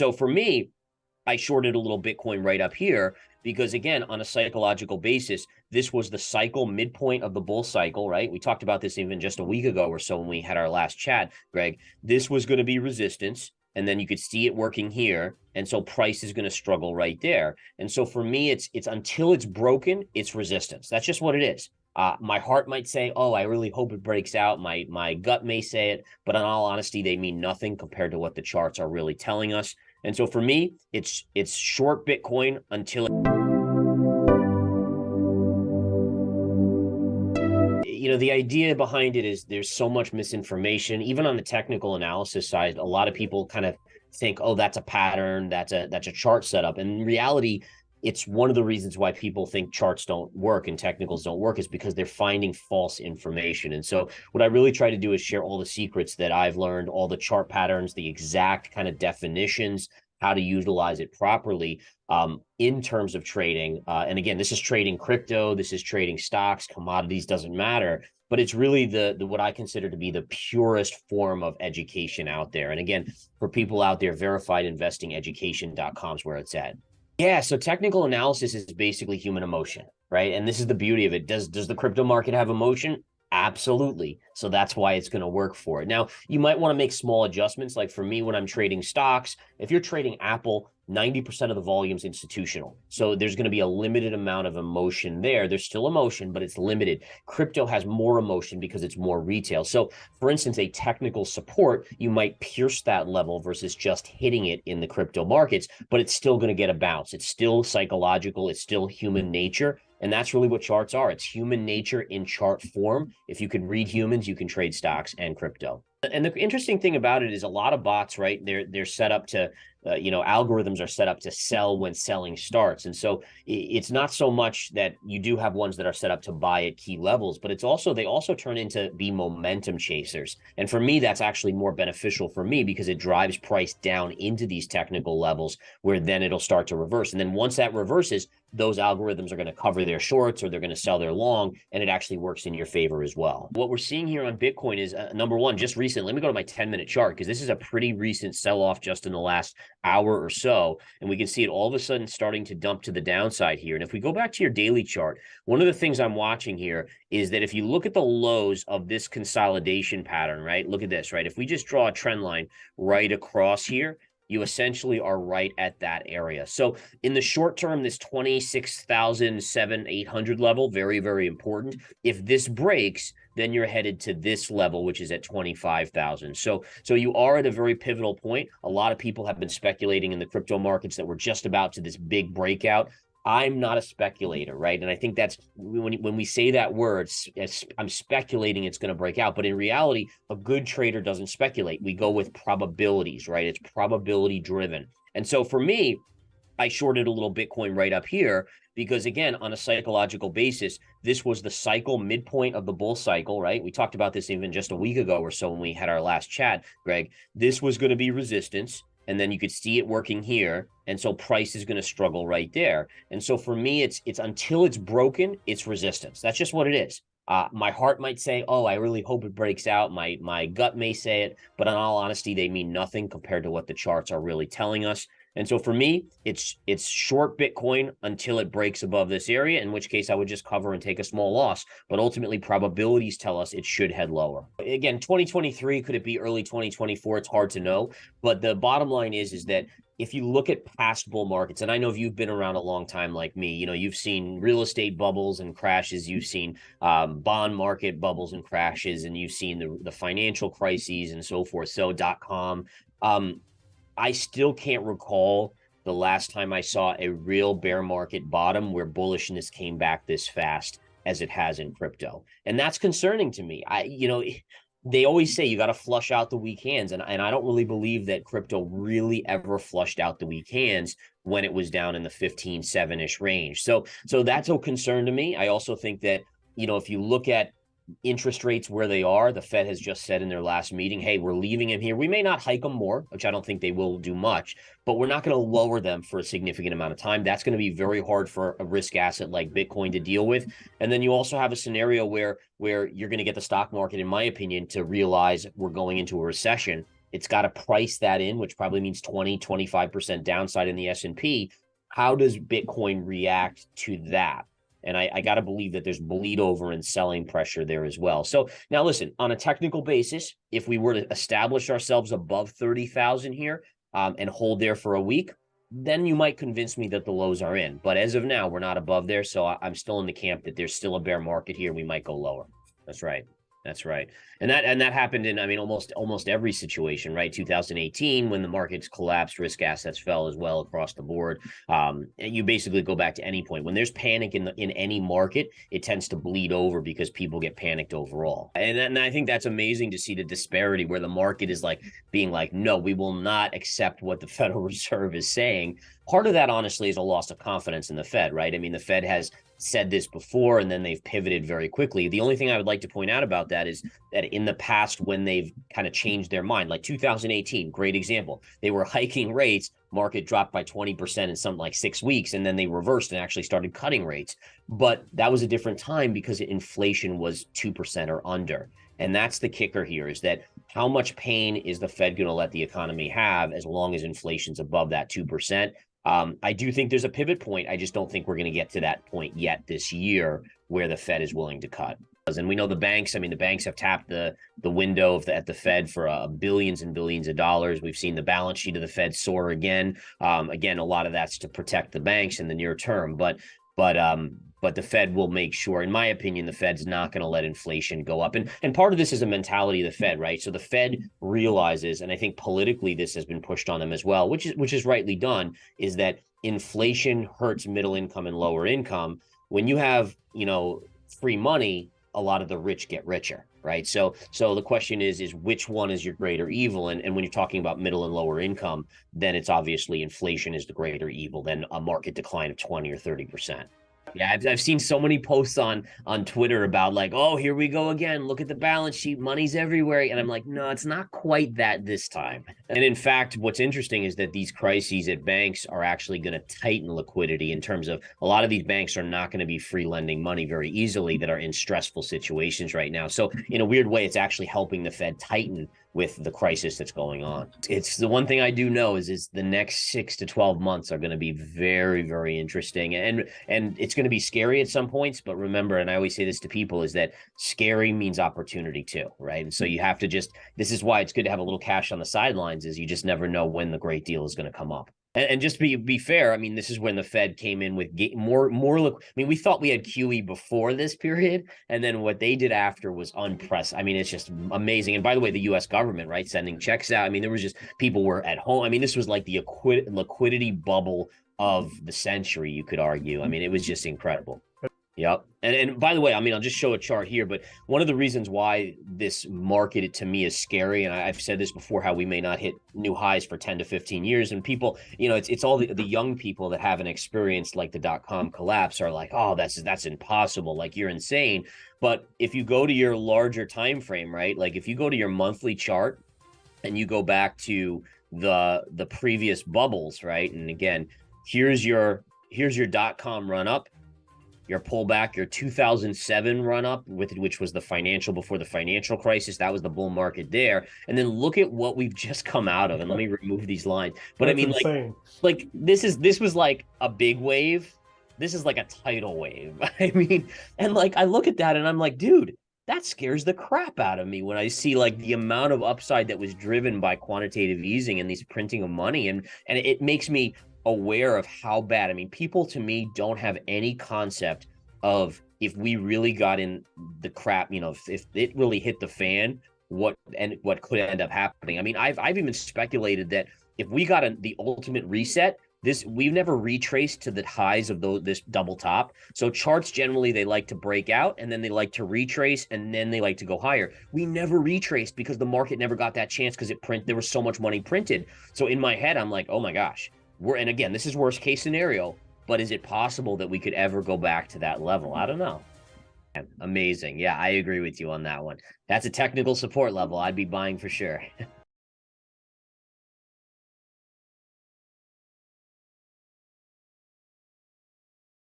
so for me, I shorted a little Bitcoin right up here because, again, on a psychological basis, this was the cycle midpoint of the bull cycle, right? We talked about this even just a week ago or so when we had our last chat, Greg. This was going to be resistance. And then you could see it working here. And so price is going to struggle right there. And so for me, it's until it's broken, it's resistance. That's just what it is. My heart might say, oh, I really hope it breaks out. My gut may say it, but in all honesty, they mean nothing compared to what the charts are really telling us. And so for me, it's short Bitcoin until the idea behind it is there's so much misinformation. Even on the technical analysis side, a lot of people kind of think, oh, that's a pattern, that's a chart setup. And in reality, it's one of the reasons why people think charts don't work and technicals don't work is because they're finding false information. And so what I really try to do is share all the secrets that I've learned, all the chart patterns, the exact kind of definitions, how to utilize it properly in terms of trading. And again, this is trading crypto, this is trading stocks, commodities, doesn't matter. But it's really the what I consider to be the purest form of education out there. And again, for people out there, verifiedinvestingeducation.com is where it's at. Yeah, so technical analysis is basically human emotion, right? And this is the beauty of it. Does the crypto market have emotion? Absolutely. So that's why it's going to work for it. Now, you might want to make small adjustments. Like for me, when I'm trading stocks, if you're trading Apple, 90% of the volume's institutional. So there's going to be a limited amount of emotion there. There's still emotion, but it's limited. Crypto has more emotion because it's more retail. So for instance, a technical support, you might pierce that level versus just hitting it in the crypto markets, but it's still going to get a bounce. It's still psychological. It's still human nature. And that's really what charts are. It's human nature in chart form. If you can read humans, you can trade stocks and crypto. And the interesting thing about it is a lot of bots, right? They're set up to, algorithms are set up to sell when selling starts. And so it's not so much that you do have ones that are set up to buy at key levels, but it's also, they also turn into be momentum chasers. And for me, that's actually more beneficial for me because it drives price down into these technical levels where then it'll start to reverse. And then once that reverses, those algorithms are going to cover their shorts or they're going to sell their long, and it actually works in your favor as well. What we're seeing here on Bitcoin is number one, just recent. Let me go to my 10-minute chart because this is a pretty recent sell-off just in the last hour or so. And we can see it all of a sudden starting to dump to the downside here. And if we go back to your daily chart, one of the things I'm watching here is that if you look at the lows of this consolidation pattern, right? Look at this, right? If we just draw a trend line right across here, you essentially are right at that area. So in the short term, this 26,700-800 level, very, very important. If this breaks, then you're headed to this level, which is at 25,000. So you are at a very pivotal point. A lot of people have been speculating in the crypto markets that we're just about to this big breakout. I'm not a speculator, right? And I think that's when we say that word, I'm speculating it's going to break out. But in reality, a good trader doesn't speculate. We go with probabilities, right? It's probability driven. And so for me, I shorted a little Bitcoin right up here because, again, on a psychological basis, this was the cycle midpoint of the bull cycle, right? We talked about this even just a week ago or so when we had our last chat, Greg. This was going to be resistance. And then you could see it working here. And so price is going to struggle right there. And so for me, it's until it's broken, it's resistance. That's just what it is. My heart might say, oh, I really hope it breaks out. My gut may say it, but in all honesty, they mean nothing compared to what the charts are really telling us. And so for me, it's short Bitcoin until it breaks above this area, in which case I would just cover and take a small loss. But ultimately, probabilities tell us it should head lower. Again, 2023, could it be early 2024? It's hard to know. But the bottom line is that if you look at past bull markets, and I know if you've been around a long time like me, you've seen real estate bubbles and crashes, you've seen bond market bubbles and crashes, and you've seen the financial crises and so forth. So .com. I still can't recall the last time I saw a real bear market bottom where bullishness came back this fast as it has in crypto. And that's concerning to me. They always say you got to flush out the weak hands. And I don't really believe that crypto really ever flushed out the weak hands when it was down in the 15.7-ish range. So that's a concern to me. I also think that, if you look at interest rates where they are, the Fed has just said in their last meeting, hey, we're leaving them here. We may not hike them more, which I don't think they will do much, but we're not going to lower them for a significant amount of time. That's going to be very hard for a risk asset like Bitcoin to deal with. And then you also have a scenario where you're going to get the stock market, in my opinion, to realize we're going into a recession. It's got to price that in, which probably means 20-25% downside in the S&P. How does Bitcoin react to that? And I got to believe that there's bleed over and selling pressure there as well. So now listen, on a technical basis, if we were to establish ourselves above 30,000 here and hold there for a week, then you might convince me that the lows are in. But as of now, we're not above there. So I'm still in the camp that there's still a bear market here. We might go lower. That's right. That's right. And that happened in, I mean, almost every situation, right? 2018, when the markets collapsed, risk assets fell as well across the board. You basically go back to any point. When there's panic in any market, it tends to bleed over because people get panicked overall. And I think that's amazing to see the disparity where the market is like being like, no, we will not accept what the Federal Reserve is saying. Part of that, honestly, is a loss of confidence in the Fed, right? I mean, the Fed has said this before, and then they've pivoted very quickly. The only thing I would like to point out about that is that in the past, when they've kind of changed their mind, like 2018, great example, they were hiking rates, market dropped by 20% in something like 6 weeks, and then they reversed and actually started cutting rates. But that was a different time because inflation was 2% or under. And that's the kicker here, is that how much pain is the Fed going to let the economy have as long as inflation's above that 2%? I do think there's a pivot point. I just don't think we're going to get to that point yet this year where the Fed is willing to cut. And we know the banks, I mean, the banks have tapped the window at the Fed for billions and billions of dollars. We've seen the balance sheet of the Fed soar again. Again, a lot of that's to protect the banks in the near term. But the Fed will make sure, in my opinion, the Fed's not going to let inflation go up. And part of this is a mentality of the Fed, right? So the Fed realizes, and I think politically this has been pushed on them as well, which is rightly done, is that inflation hurts middle income and lower income. When you have, free money, a lot of the rich get richer, right? So the question is which one is your greater evil? And when you're talking about middle and lower income, then it's obviously inflation is the greater evil than a market decline of 20 or 30%. Yeah, I've seen so many posts on Twitter about like, oh, here we go again. Look at the balance sheet. Money's everywhere. And I'm like, no, it's not quite that this time. And in fact, what's interesting is that these crises at banks are actually going to tighten liquidity in terms of a lot of these banks are not going to be free lending money very easily that are in stressful situations right now. So in a weird way, it's actually helping the Fed tighten with the crisis that's going on. It's the one thing I do know is the next 6 to 12 months are going to be very, very interesting. And it's going to be scary at some points. But remember, and I always say this to people, is that scary means opportunity too, right? And so you have to this is why it's good to have a little cash on the sidelines, is you just never know when the great deal is going to come up. And just be fair, I mean, this is when the Fed came in with more. I mean, we thought we had QE before this period, and then what they did after was unprecedented. I mean, it's just amazing. And by the way, the U.S. government, right, sending checks out. I mean, there was just people were at home. I mean, this was like the liquidity bubble of the century, you could argue. I mean, it was just incredible. Yep. And by the way, I mean, I'll just show a chart here, but one of the reasons why this market to me is scary, and I've said this before, how we may not hit new highs for 10 to 15 years, and people, it's all the young people that haven't experienced like the .com collapse are like, oh, that's impossible. Like, you're insane. But if you go to your larger time frame, right? Like if you go to your monthly chart and you go back to the previous bubbles, right? And again, here's your .com run up, your pullback, your 2007 run up, which was before the financial crisis. That was the bull market there. And then look at what we've just come out of. And let me remove these lines. But that's, I mean, insane. like this was like a big wave. This is like a tidal wave. I mean, and like I look at that and I'm like, dude, that scares the crap out of me when I see like the amount of upside that was driven by quantitative easing and these printing of money. And it makes me aware of how bad. I mean, people to me don't have any concept of if we really got in the crap, if it really hit the fan, what could end up happening. I mean, I've even speculated that if we got the ultimate reset, we've never retraced to the highs of this double top. So charts generally, they like to break out and then they like to retrace and then they like to go higher. We never retraced because the market never got that chance because there was so much money printed. So in my head, I'm like, oh my gosh. And again, this is worst case scenario, but is it possible that we could ever go back to that level? I don't know. Amazing. Yeah, I agree with you on that one. That's a technical support level I'd be buying for sure.